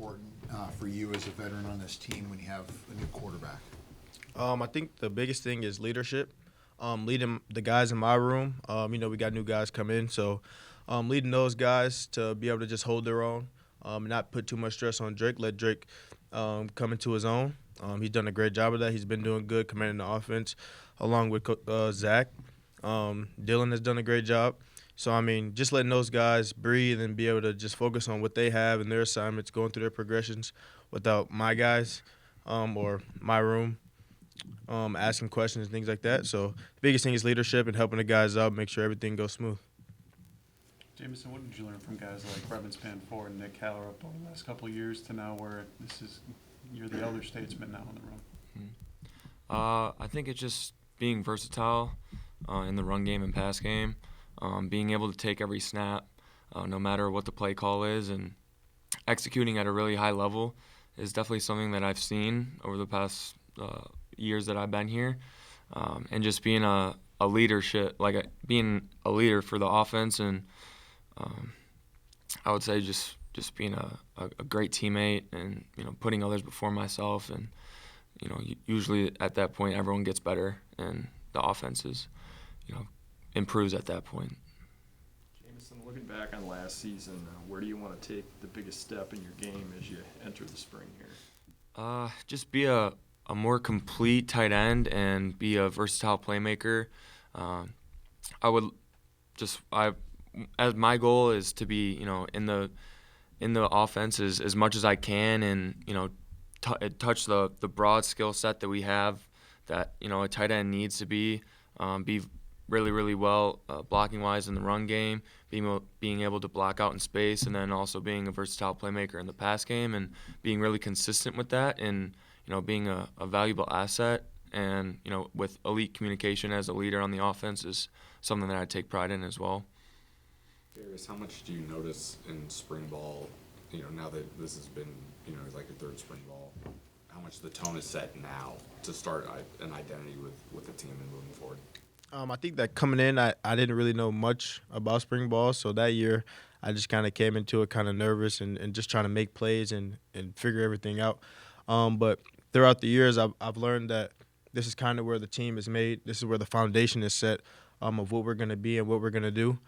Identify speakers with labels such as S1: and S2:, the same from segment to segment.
S1: important for you as a veteran on this team when you have a new quarterback?
S2: I think the biggest thing is leadership. Leading the guys in my room. We got new guys come in, so leading those guys to be able to just hold their own, not put too much stress on Drake. Let Drake come into his own. He's done a great job of that. He's been doing good, commanding the offense, along with Zach. Dylan has done a great job. So, just letting those guys breathe and be able to just focus on what they have and their assignments, going through their progressions without my guys or my room asking questions and things like that. So the biggest thing is leadership and helping the guys out, make sure everything goes smooth.
S3: Jameson, what did you learn from guys like Brevin Spanford and Nick Hallerup over the last couple of years to now where you're the elder statesman now in the room?
S4: I think it's just being versatile in the run game and pass game, being able to take every snap, no matter what the play call is, and executing at a really high level is definitely something that I've seen over the past years that I've been here, and just being being a leader for the offense, and I would say just being a great teammate, and putting others before myself, and usually at that point everyone gets better and the offense is improves at that point.
S5: Jameson, looking back on last season, where do you want to take the biggest step in your game as you enter the spring here?
S4: Just be a more complete tight end and be a versatile playmaker. As my goal is to be, in the offense as much as I can, and touch the broad skill set that we have, that a tight end needs to be really, really well blocking wise in the run game, being able to block out in space, and then also being a versatile playmaker in the pass game, and being really consistent with that, and being a valuable asset, and with elite communication as a leader on the offense is something that I take pride in as well.
S6: Darius, how much do you notice in spring ball, now that this has been, like your third spring ball, how much the tone is set now to start an identity with the team and moving forward?
S2: I think that coming in, I didn't really know much about spring ball, so that year I just kind of came into it kind of nervous and just trying to make plays and figure everything out. But throughout the years, I've learned that this is kind of where the team is made. This is where the foundation is set of what we're going to be and what we're going to do.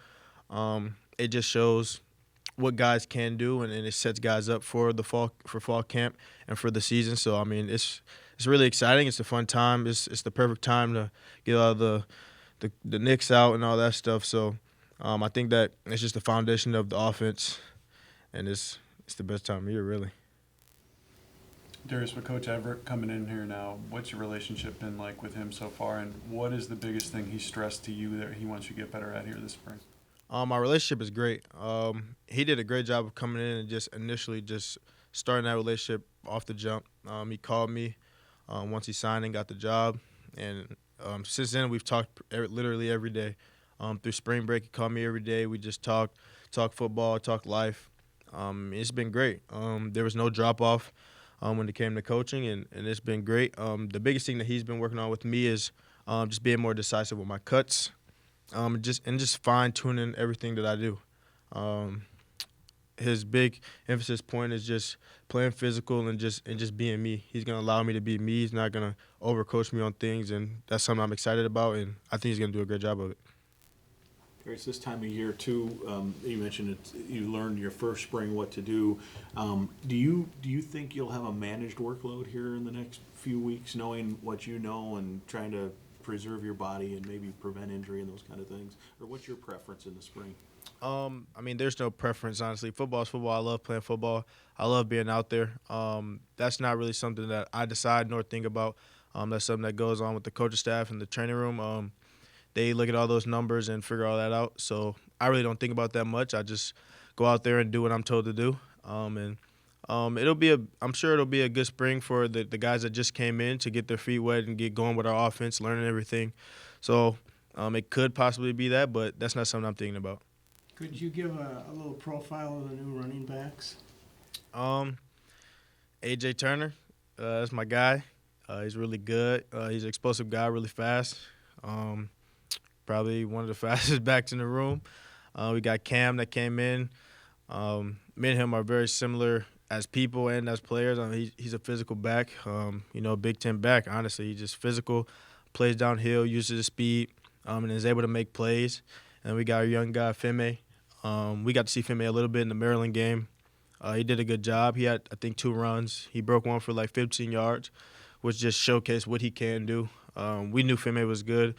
S2: It just shows what guys can do, and it sets guys up for fall camp and for the season. So it's really exciting. It's a fun time. It's the perfect time to get all the nicks out and all that stuff. So I think that it's just the foundation of the offense, and it's the best time of year, really.
S3: Darius, with Coach Everett coming in here now, what's your relationship been like with him so far, and what is the biggest thing he stressed to you that he wants you to get better at here this spring?
S2: My relationship is great. He did a great job of coming in and just initially just starting that relationship off the jump. He called me once he signed and got the job, and since then we've talked literally every day. Through spring break, he called me every day. We just talk football, talk life. It's been great. There was no drop-off when it came to coaching, and it's been great. The biggest thing that he's been working on with me is just being more decisive with my cuts. Just fine-tuning everything that I do. His big emphasis point is just playing physical and just being me. He's going to allow me to be me. He's not going to overcoach me on things, and that's something I'm excited about, and I think he's going to do a great job of it.
S7: Darius, this time of year, too, you mentioned you learned your first spring what to do. Do you think you'll have a managed workload here in the next few weeks, knowing what you know and trying to preserve your body and maybe prevent injury and those kind of things? Or what's your preference in the spring?
S2: There's no preference, honestly. Football is football. I love playing football. I love being out there. That's not really something that I decide nor think about. That's something that goes on with the coaching staff and the training room. They look at all those numbers and figure all that out. So I really don't think about that much. I just go out there and do what I'm told to do. I'm sure it'll be a good spring for the guys that just came in to get their feet wet and get going with our offense, learning everything. So it could possibly be that, but that's not something I'm thinking about.
S8: Could you give a little profile of the new running backs?
S2: A.J. Turner, that's my guy. He's really good. He's an explosive guy, really fast. Probably one of the fastest backs in the room. We got Cam that came in. Me and him are very similar as people and as players, he's a physical back, Big Ten back. Honestly, he's just physical, plays downhill, uses his speed, and is able to make plays. And we got our young guy, Femme. We got to see Femme a little bit in the Maryland game. He did a good job. He had, I think, 2 runs. He broke one for like 15 yards, which just showcased what he can do. We knew Femme was good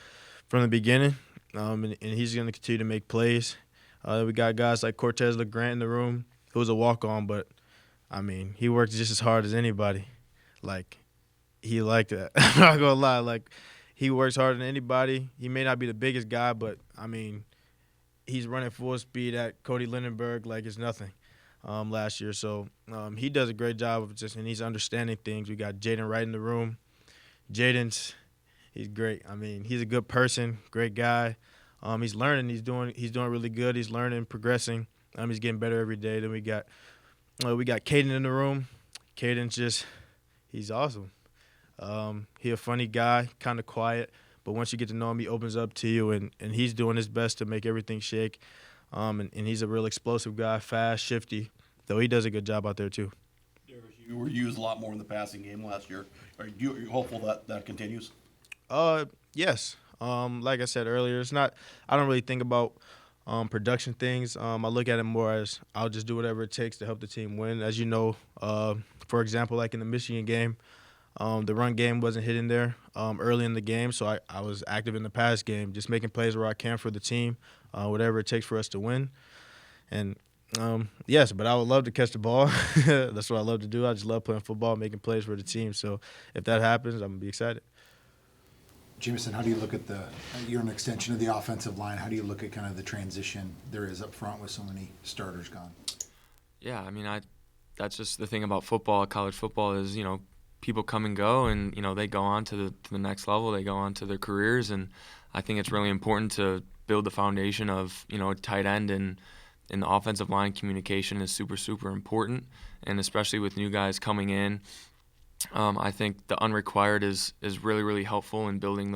S2: from the beginning, and he's going to continue to make plays. We got guys like Cortez LeGrant in the room, who was a walk-on, but, he works just as hard as anybody. He like that. I'm not going to lie. He works harder than anybody. He may not be the biggest guy, but, he's running full speed at Cody Lindenberg like it's nothing last year. So he does a great job of and he's understanding things. We got Jaden right in the room. He's great. He's a good person, great guy. He's learning. He's doing really good. He's learning, progressing. He's getting better every day. Then we got Caden in the room. Caden's he's awesome. He's a funny guy, kind of quiet, but once you get to know him, he opens up to you, and he's doing his best to make everything shake. And he's a real explosive guy, fast, shifty, though he does a good job out there too.
S9: Darius, you were used a lot more in the passing game last year. Are you hopeful that continues?
S2: Yes. Like I said earlier, I don't really think about production things. I look at it more as I'll just do whatever it takes to help the team win. As you know, for example, like in the Michigan game, the run game wasn't hitting there early in the game, so I was active in the pass game, just making plays where I can for the team, whatever it takes for us to win. And, yes, but I would love to catch the ball. That's what I love to do. I just love playing football, making plays for the team. So if that happens, I'm going to be excited.
S1: Jameson, how do you look at you're an extension of the offensive line. How do you look at kind of the transition there is up front with so many starters gone?
S4: Yeah, that's just the thing about football, college football is, people come and go, and they go on to the next level. They go on to their careers, and I think it's really important to build the foundation of tight end and in the offensive line. Communication is super, super important, and especially with new guys coming in, I think the unrequired is really, really helpful in building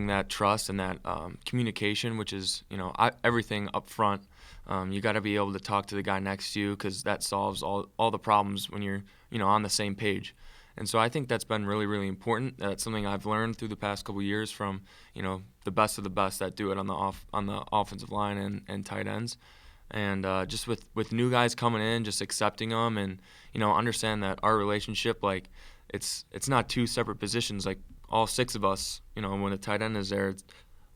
S4: that trust and that communication, which is everything up front. You got to be able to talk to the guy next to you, because that solves all the problems when you're on the same page. And so I think that's been really, really important. That's something I've learned through the past couple of years from the best of the best that do it on the offensive line and tight ends. And just with new guys coming in, just accepting them and understand that our relationship, it's not 2 separate positions. All 6 of us, when the tight end is there,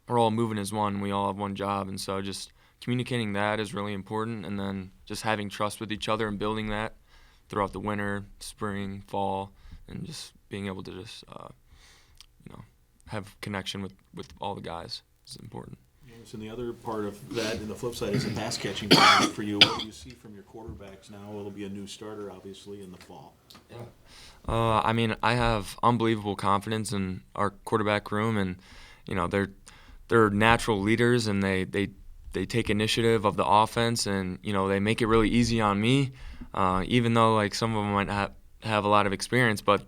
S4: we're all moving as one. We all have one job, and so just communicating that is really important. And then just having trust with each other and building that throughout the winter, spring, fall, and just being able to just have connection with all the guys is important.
S7: And the other part of that, and the flip side, is the pass catching part for you. What do you see from your quarterbacks now? It'll be a new starter, obviously, in the fall.
S4: Yeah. I have unbelievable confidence in our quarterback room, and they're natural leaders, and they take initiative of the offense, and they make it really easy on me, even though some of them might have a lot of experience, but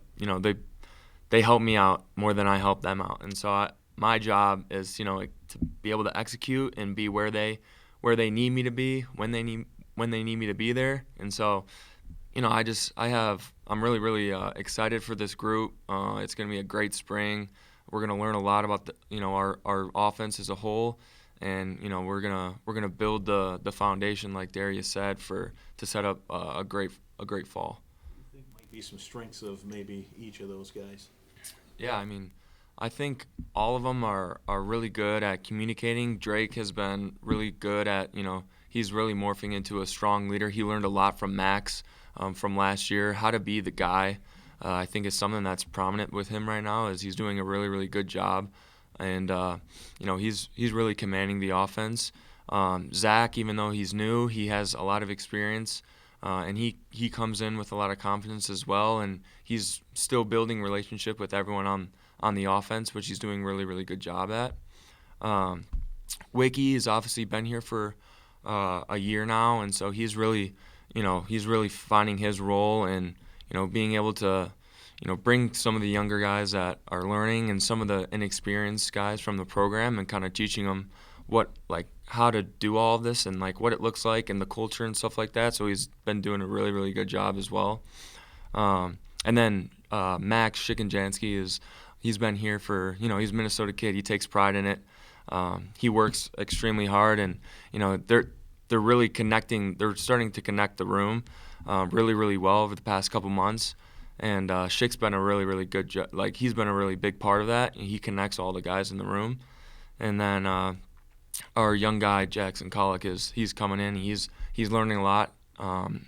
S4: they help me out more than I help them out, and so my job is to be able to execute and be where they need me to be when they need me to be there. And so I'm really, really excited for this group. It's going to be a great spring. We're going to learn a lot about our offense as a whole, and we're gonna build the foundation, like Darius said, to set up a great fall.
S7: I think might be some strengths of maybe each of those guys.
S4: Yeah, I think all of them are really good at communicating. Drake has been really good at, he's really morphing into a strong leader. He learned a lot from Max from last year, how to be the guy. I think is something that's prominent with him right now, is he's doing a really, really good job. And, he's really commanding the offense. Zach, even though he's new, he has a lot of experience. And he comes in with a lot of confidence as well. And he's still building relationship with everyone on the offense, which he's doing really, really good job at. Wiki has obviously been here for a year now, and so he's really finding his role and, being able to, bring some of the younger guys that are learning and some of the inexperienced guys from the program and kind of teaching them how to do all of this and like what it looks like and the culture and stuff like that. So he's been doing a really, really good job as well. And then Max Shikanjansky he's been here for, he's a Minnesota kid. He takes pride in it. He works extremely hard, and they're really connecting. They're starting to connect the room really, really well over the past couple months. And Shik's been a really, really good he's been a really big part of that. He connects all the guys in the room. And then our young guy Jackson Collick he's coming in. He's learning a lot.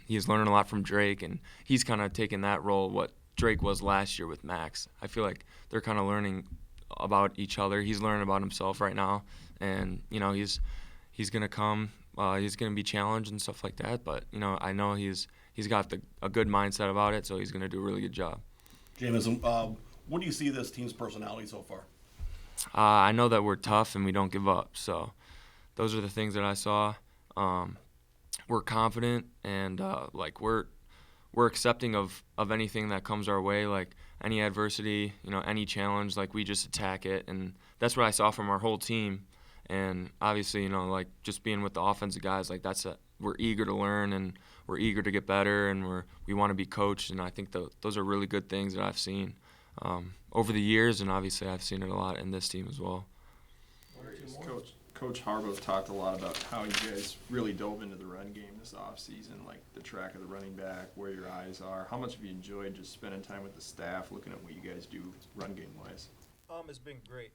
S4: He's learning a lot from Drake, and he's kind of taking that role what Drake was last year with Max. I feel like they're kind of learning about each other. He's learning about himself right now, and he's gonna come. He's gonna be challenged and stuff like that. But I know he's got a good mindset about it, so he's gonna do a really good job.
S9: Jameson, what do you see this team's personality so far?
S4: I know that we're tough and we don't give up. So those are the things that I saw. We're confident and we're accepting of anything that comes our way, like any adversity, any challenge, like we just attack it. And that's what I saw from our whole team. And obviously, just being with the offensive guys, we're eager to learn and we're eager to get better and we want to be coached. And I think those are really good things that I've seen over the years, and obviously I've seen it a lot in this team as well.
S5: Coach Harbaugh talked a lot about how you guys really dove into the run game this offseason, like the track of the running back, where your eyes are. How much have you enjoyed just spending time with the staff, looking at what you guys do run game-wise?
S2: It's been great.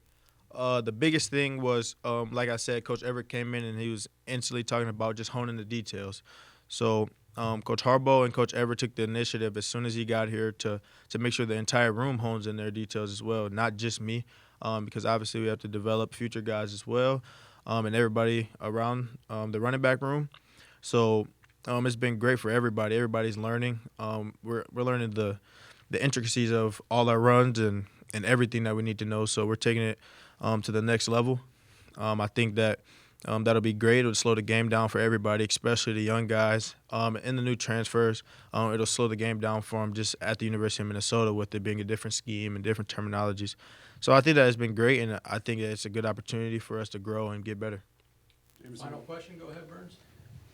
S2: The biggest thing was, like I said, Coach Everett came in and he was instantly talking about just honing the details. So Coach Harbaugh and Coach Everett took the initiative as soon as he got here to make sure the entire room hones in their details as well, not just me, because obviously we have to develop future guys as well, and everybody around the running back room. So it's been great for everybody. Everybody's learning. We're learning the intricacies of all our runs and everything that we need to know. So we're taking it to the next level. I think that that'll be great. It'll slow the game down for everybody, especially the young guys. And the new transfers, it'll slow the game down for them just at the University of Minnesota with it being a different scheme and different terminologies. So I think that has been great, and I think that it's a good opportunity for us to grow and get better.
S3: Jameson,
S8: Final question, go ahead, Burns.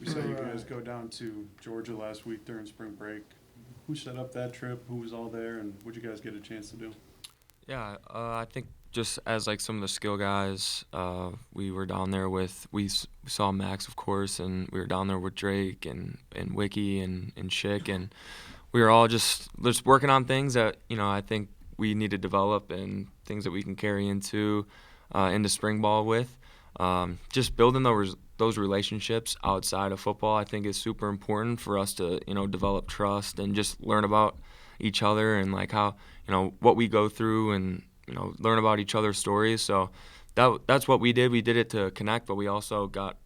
S3: we saw you guys go down to Georgia last week during spring break. Who set up that trip? Who was all there? And what'd you guys get a chance to do?
S4: Yeah, I think just as some of the skill guys, we were down there we saw Max, of course, and we were down there with Drake and Wiki and Schick, and we were all just working on things that I think we need to develop and things that we can carry into spring ball with. Just building those relationships outside of football, I think, is super important for us to develop trust and just learn about each other and how what we go through and learn about each other's stories. So that's what we did. We did it to connect, but we also got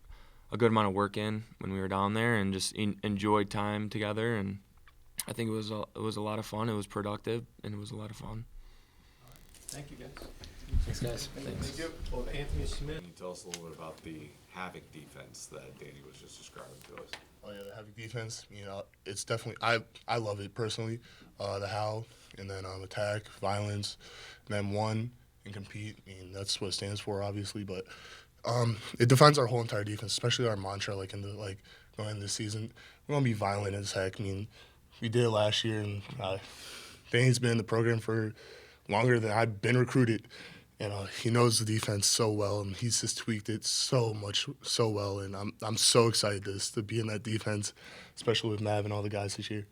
S4: a good amount of work in when we were down there and just enjoyed time together. And I think it was a lot of fun. It was productive, and it was a lot of fun.
S8: Thank you, guys.
S10: Thanks, guys.
S4: Thanks.
S8: Thank you. Well, Anthony Smith.
S6: Can you tell us a little bit about the Havoc defense that Danny was just describing to us?
S11: Oh yeah, the Havoc defense. It's definitely I love it personally. The how and then attack, violence, and then one and compete. That's what it stands for, obviously. But it defines our whole entire defense, especially our mantra. Going into this season, we're gonna be violent as heck. We did it last year, and Danny's been in the program for longer than I've been recruited. And he knows the defense so well, and he's just tweaked it so well. And I'm so excited to be in that defense, especially with Mav and all the guys this year.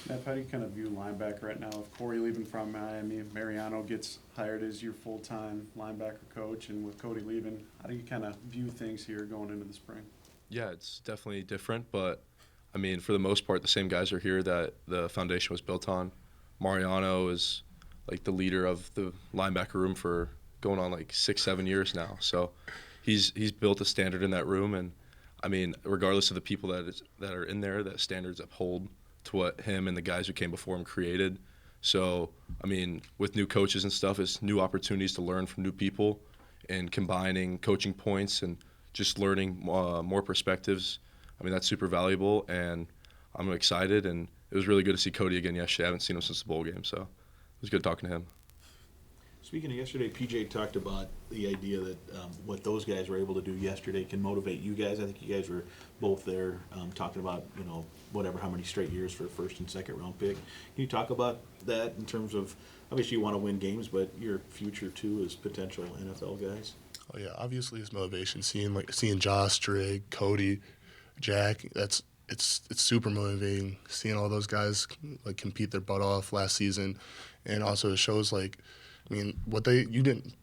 S3: Matt, how do you kind of view linebacker right now? With Corey leaving from Miami, Mariano gets hired as your full-time linebacker coach, and with Cody leaving, how do you kind of view things here going into the spring?
S12: Yeah, it's definitely different, but for the most part, the same guys are here that the foundation was built on. Mariano is the leader of the linebacker room for going on 6-7 years now. So he's built a standard in that room, and regardless of the people that are in there, that standards uphold to what him and the guys who came before him created. So with new coaches and stuff, it's new opportunities to learn from new people and combining coaching points and just learning more perspectives. That's super valuable, and I'm excited, and it was really good to see Cody again yesterday. I haven't seen him since the bowl game, so it was good talking to him.
S7: Speaking of yesterday, PJ talked about the idea that what those guys were able to do yesterday can motivate you guys. I think you guys were both there talking about, whatever, how many straight years for first and second round pick. Can you talk about that in terms of, obviously you want to win games, but your future too as potential NFL guys?
S11: Oh yeah, obviously it's motivation. Seeing Josh, Drake, Cody, Jack, it's super motivating. Seeing all those guys like compete their butt off last season, and also it shows like, a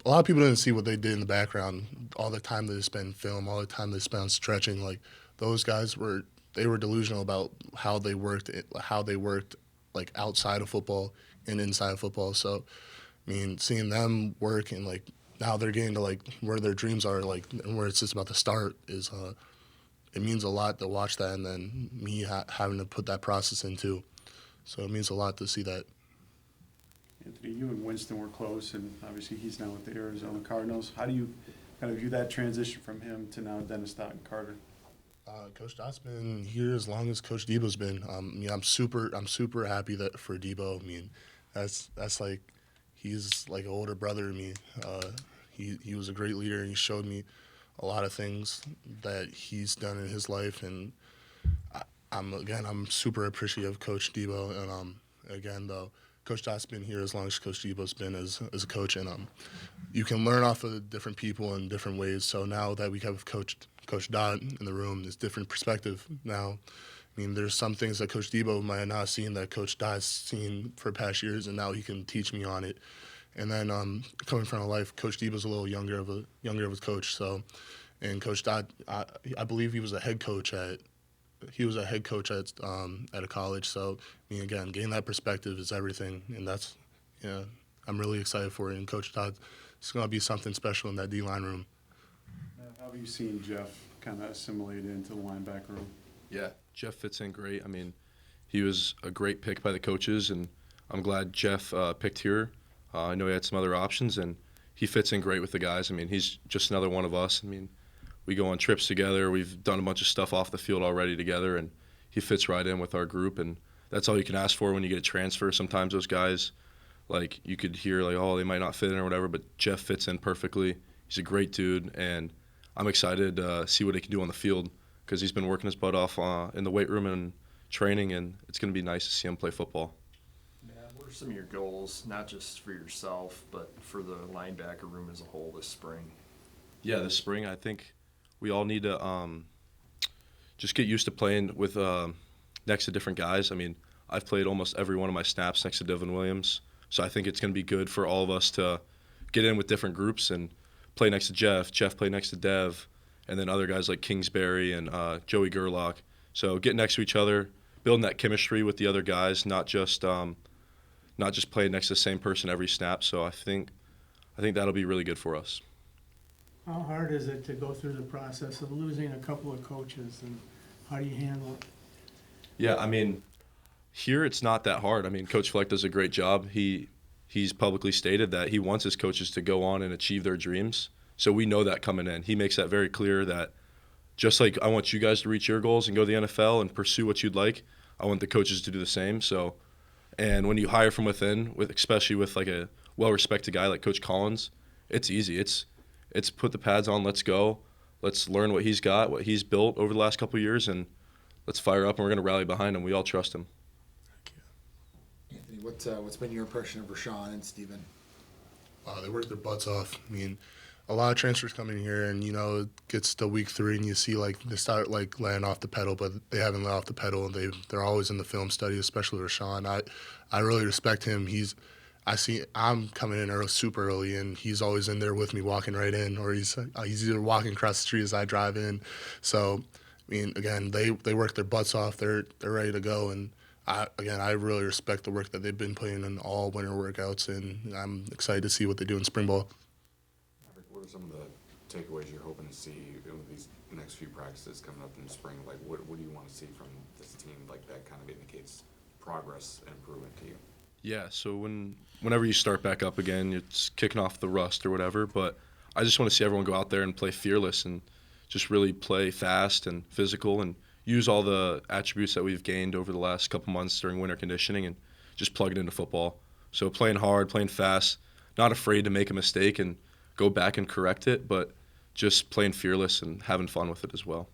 S11: lot of people didn't see what they did in the background, all the time they spent film, all the time they spent on stretching. Like those guys were delusional about how they worked like outside of football and inside of football. So, seeing them work and like now they're getting to like where their dreams are, like, and where it's just about to start is, it means a lot to watch that, and then me having to put that process in too. So it means a lot to see that.
S3: Anthony, you and Winston were close, and obviously he's now with the Arizona Cardinals. How do you kind of view that transition from him to now Dennis Stott and Carter?
S11: Coach Dott's been here as long as Coach Debo's been. I'm super happy that for Debo. That's like, he's like an older brother to me. He was a great leader, and he showed me a lot of things that he's done in his life, and I'm super appreciative of Coach Debo. And again though, Coach Dott's been here as long as Coach Debo's been as a coach, and you can learn off of different people in different ways. So now that we have Coach Dott in the room, there's different perspective now. There's some things that Coach Debo might not have seen that Coach Dott's seen for past years, and now he can teach me on it. And then coming from a life, Coach Debo's a little younger of a coach. So, and Coach Dott, I believe he was a head coach at a college. So, again, getting that perspective is everything, and that's, I'm really excited for it. And Coach Dott, it's going to be something special in that D-line room.
S3: How have you seen Jeff kind of assimilate into the linebacker room?
S12: Yeah, Jeff fits in great. He was a great pick by the coaches, and I'm glad Jeff picked here. I know he had some other options, and he fits in great with the guys. He's just another one of us. We go on trips together. We've done a bunch of stuff off the field already together, and he fits right in with our group. And that's all you can ask for when you get a transfer. Sometimes those guys, like, you could hear, like, oh, they might not fit in or whatever, but Jeff fits in perfectly. He's a great dude, and I'm excited to see what he can do on the field because he's been working his butt off in the weight room and training, and it's going to be nice to see him play football.
S5: What are some of your goals, not just for yourself, but for the linebacker room as a whole this spring?
S12: Yeah, this spring I think we all need to just get used to playing with next to different guys. I've played almost every one of my snaps next to Devin Williams, so I think it's going to be good for all of us to get in with different groups and play next to Jeff play next to Dev, and then other guys like Kingsbury and Joey Gerlach. So get next to each other, building that chemistry with the other guys, not just playing next to the same person every snap. So I think that'll be really good for us.
S8: How hard is it to go through the process of losing a couple of coaches, and how do you handle it?
S12: Yeah, here it's not that hard. Coach Fleck does a great job. He's publicly stated that he wants his coaches to go on and achieve their dreams. So we know that coming in. He makes that very clear that just like I want you guys to reach your goals and go to the NFL and pursue what you'd like, I want the coaches to do the same. So, and when you hire from within, especially with like a well-respected guy like Coach Collins, it's easy. It's put the pads on, let's go. Let's learn what he's got, what he's built over the last couple of years, and let's fire up, and we're going to rally behind him. We all trust him.
S10: Anthony, what's been your impression of Rashawn and Steven?
S11: They work their butts off. A lot of transfers come in here, and it gets to week 3, and you see like they start like laying off the pedal, but they haven't let off the pedal, and they're always in the film study, especially Rashawn. I really respect him. I'm coming in super early, and he's always in there with me, walking right in, or he's either walking across the street as I drive in. So, again, they work their butts off. They're ready to go, and I really respect the work that they've been putting in all winter workouts, and I'm excited to see what they do in spring ball.
S6: Maverick, what are some of the takeaways you're hoping to see in these next few practices coming up in the spring? Like, what do you want to see from this team, like, that kind of indicates progress and improvement to you?
S12: Yeah, so whenever you start back up again, it's kicking off the rust or whatever, but I just want to see everyone go out there and play fearless and just really play fast and physical and use all the attributes that we've gained over the last couple months during winter conditioning and just plug it into football. So playing hard, playing fast, not afraid to make a mistake and go back and correct it, but just playing fearless and having fun with it as well.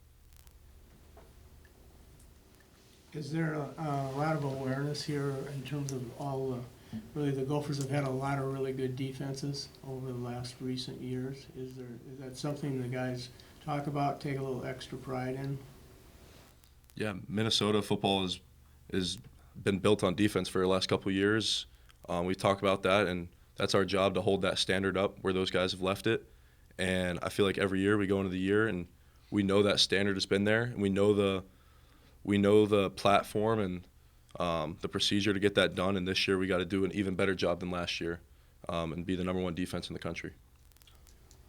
S8: Is there a lot of awareness here in terms of all really the Gophers have had a lot of really good defenses over the last recent years? Is that something the guys talk about, take a little extra pride in?
S12: Yeah, Minnesota football is been built on defense for the last couple of years. We talk about that, and that's our job to hold that standard up where those guys have left it. And I feel like every year we go into the year and we know that standard has been there, and we know the platform and the procedure to get that done. And this year we got to do an even better job than last year and be the #1 defense in the country.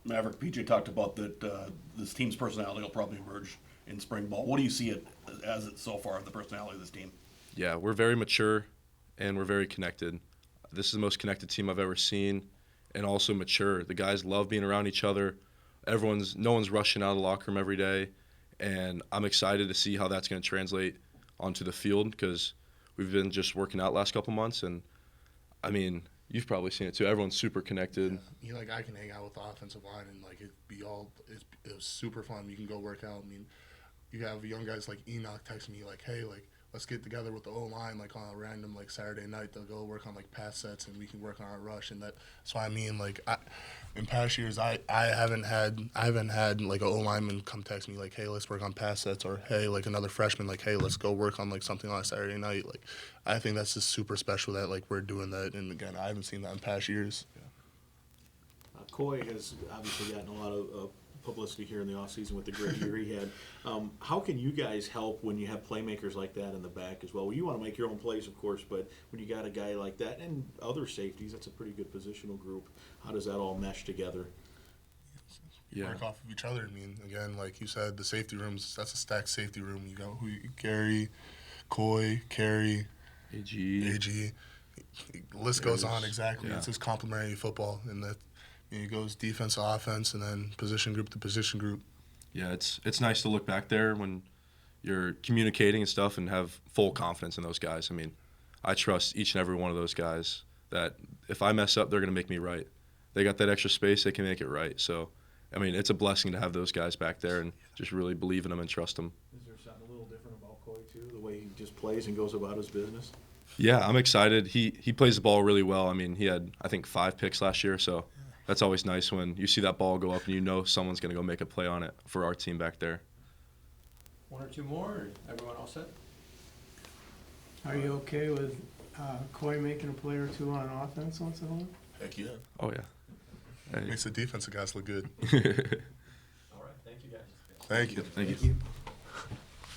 S9: Maverick, PJ talked about that this team's personality will probably emerge in spring ball. What do you see it as it so far, the personality of this team?
S12: Yeah, we're very mature and we're very connected. This is the most connected team I've ever seen, and also mature. The guys love being around each other. No one's rushing out of the locker room every day, and I'm excited to see how that's going to translate onto the field because we've been just working out last couple months, and I mean, you've probably seen it too. Everyone's super connected.
S11: Yeah, like I can hang out with the offensive line and like it was super fun. You can go work out. I mean, you have young guys like Enoch text me like, hey, like let's get together with the O-line like on a random like Saturday night. They'll go work on like pass sets and we can work on our rush, and that's what I mean. Like in past years, I haven't had like a O-lineman come text me like, hey, let's work on pass sets, or hey, like another freshman like, hey, let's go work on like something on a Saturday night. Like I think that's just super special that like we're doing that, and again, I haven't seen that in past years.
S7: Coy has obviously gotten a lot of publicity here in the offseason with the great year he had. How can you guys help when you have playmakers like that in the back as well? Well, you want to make your own plays, of course, but when you got a guy like that and other safeties, that's a pretty good positional group. How does that all mesh together?
S12: Yeah.
S11: Work off of each other. I mean, again, like you said, the safety rooms, that's a stacked safety room. You got Gary, Coy, Carey, AG. The list goes on, exactly.
S12: Yeah.
S11: It's just complementary football, and that it goes defense to offense and then position group to position group.
S12: Yeah, it's nice to look back there when you're communicating and stuff and have full confidence in those guys. I mean, I trust each and every one of those guys that if I mess up, they're going to make me right. They got that extra space, they can make it right. So, I mean, it's a blessing to have those guys back there and just really believe in them and trust them.
S7: Is there something a little different about Coy, too, the way he just plays and goes about his business?
S12: Yeah, I'm excited. He plays the ball really well. I mean, he had, I think, 5 picks last year, so that's always nice when you see that ball go up and you know someone's going to go make a play on it for our team back there.
S5: One or two more, or everyone all set?
S8: Are you okay with Coy making a play or two on offense once in a while?
S11: Heck yeah.
S12: Oh, yeah. Hey.
S11: Makes the defensive guys look good.
S5: All right, thank you guys.
S11: Thank you.
S12: Thank you.